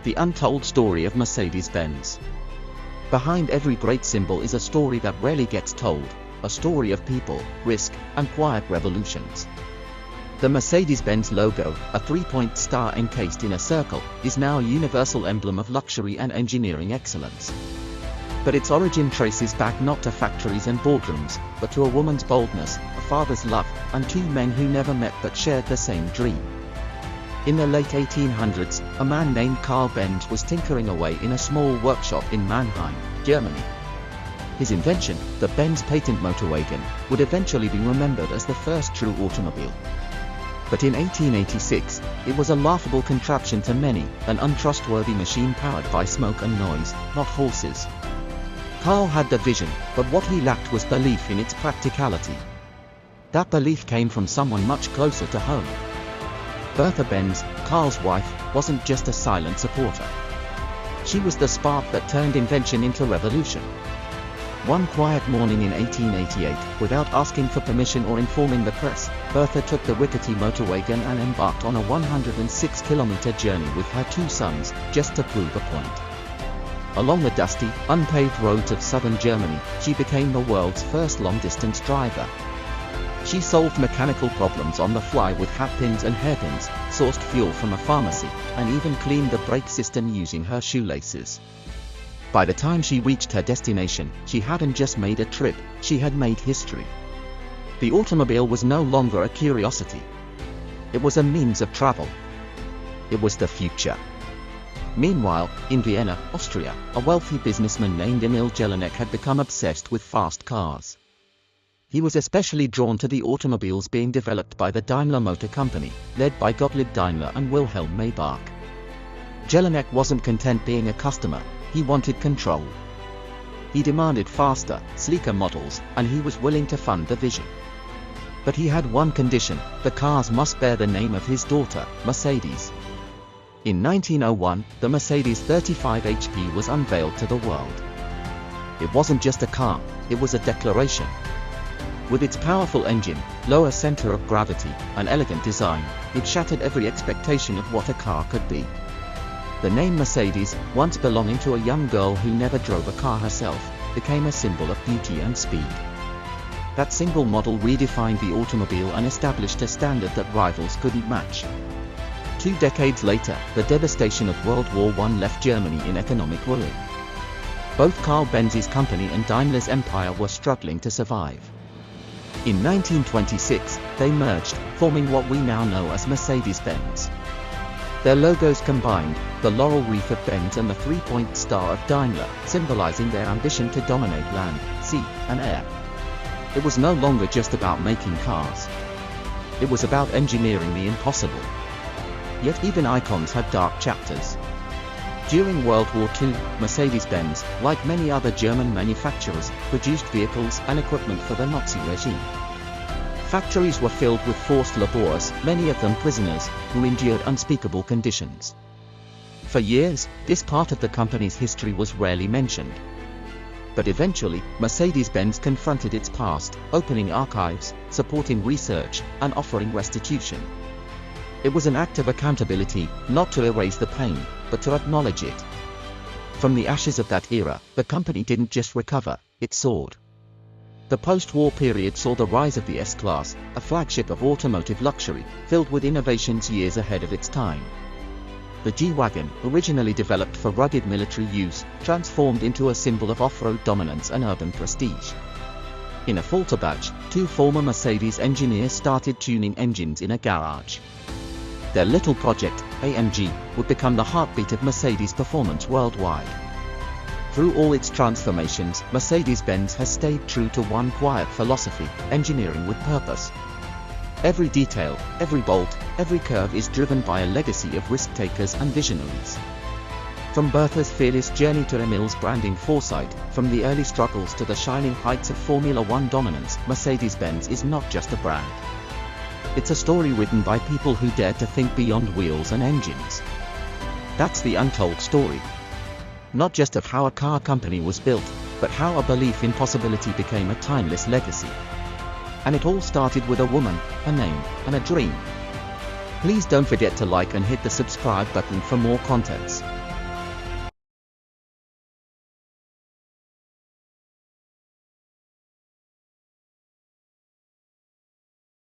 the untold story of Mercedes Benz. Behind every great symbol is a story that rarely gets told, a story of people, risk, and quiet revolutions. The Mercedes Benz logo, a three-point star encased in a circle, is now a universal emblem of luxury and engineering excellence. But its origin traces back not to factories and boardrooms, but to a woman's boldness, a father's love, and two men who never met but shared the same dream. In the late 1800s, a man named Carl Benz was tinkering away in a small workshop in Mannheim, Germany. His invention, the Benz patent motorwagen, would eventually be remembered as the first true automobile. But in 1886, it was a laughable contraption to many, an untrustworthy machine powered by smoke and noise, not horses. Carl had the vision, but what he lacked was belief in its practicality. That belief came from someone much closer to home. Bertha Benz, Carl's wife, wasn't just a silent supporter. She was the spark that turned invention into revolution. One quiet morning in 1888, without asking for permission or informing the press, Bertha took the rickety motorwagen and embarked on a 106-kilometer journey with her two sons, just to prove a point. Along the dusty, unpaved roads of southern Germany, she became the world's first long-distance driver. She solved mechanical problems on the fly with hatpins and hairpins, sourced fuel from a pharmacy, and even cleaned the brake system using her shoelaces. By the time she reached her destination, she hadn't just made a trip, she had made history. The automobile was no longer a curiosity. It was a means of travel. It was the future. Meanwhile, in Vienna, Austria, a wealthy businessman named Emil Jelinek had become obsessed with fast cars. He was especially drawn to the automobiles being developed by the Daimler Motor Company, led by Gottlieb Daimler and Wilhelm Maybach. Jelinek wasn't content being a customer, he wanted control. He demanded faster, sleeker models, and he was willing to fund the vision. But he had one condition: the cars must bear the name of his daughter, Mercedes. In 1901, the Mercedes 35 HP was unveiled to the world. It wasn't just a car, it was a declaration. With its powerful engine, lower center of gravity, and elegant design, it shattered every expectation of what a car could be. The name Mercedes, once belonging to a young girl who never drove a car herself, became a symbol of beauty and speed. That single model redefined the automobile and established a standard that rivals couldn't match. 2 decades later, the devastation of World War I left Germany in economic ruin. Both Carl Benz's company and Daimler's empire were struggling to survive. In 1926, they merged, forming what we now know as Mercedes Benz. Their logos combined, the laurel wreath of Benz and the three-point star of Daimler, symbolizing their ambition to dominate land, sea, and air. It was no longer just about making cars. It was about engineering the impossible. Yet even icons had dark chapters. During World War II, Mercedes-Benz, like many other German manufacturers, produced vehicles and equipment for the Nazi regime. Factories were filled with forced laborers, many of them prisoners, who endured unspeakable conditions. For years, this part of the company's history was rarely mentioned. But eventually, Mercedes-Benz confronted its past, opening archives, supporting research, and offering restitution. It was an act of accountability, not to erase the pain, but to acknowledge it. From the ashes of that era, the company didn't just recover, it soared. The post-war period saw the rise of the S-Class, a flagship of automotive luxury, filled with innovations years ahead of its time. The G-Wagon, originally developed for rugged military use, transformed into a symbol of off-road dominance and urban prestige. In a Falterbach, 2 former Mercedes engineers started tuning engines in a garage. Their little project, AMG, would become the heartbeat of Mercedes performance worldwide. Through all its transformations, Mercedes-Benz has stayed true to one quiet philosophy: engineering with purpose. Every detail, every bolt, every curve is driven by a legacy of risk-takers and visionaries. From Bertha's fearless journey to Emil's branding foresight, from the early struggles to the shining heights of Formula One dominance, Mercedes-Benz is not just a brand. It's a story written by people who dared to think beyond wheels and engines. That's the untold story. Not just of how a car company was built, but how a belief in possibility became a timeless legacy. And it all started with a woman, a name, and a dream. Please don't forget to like and hit the subscribe button for more contents.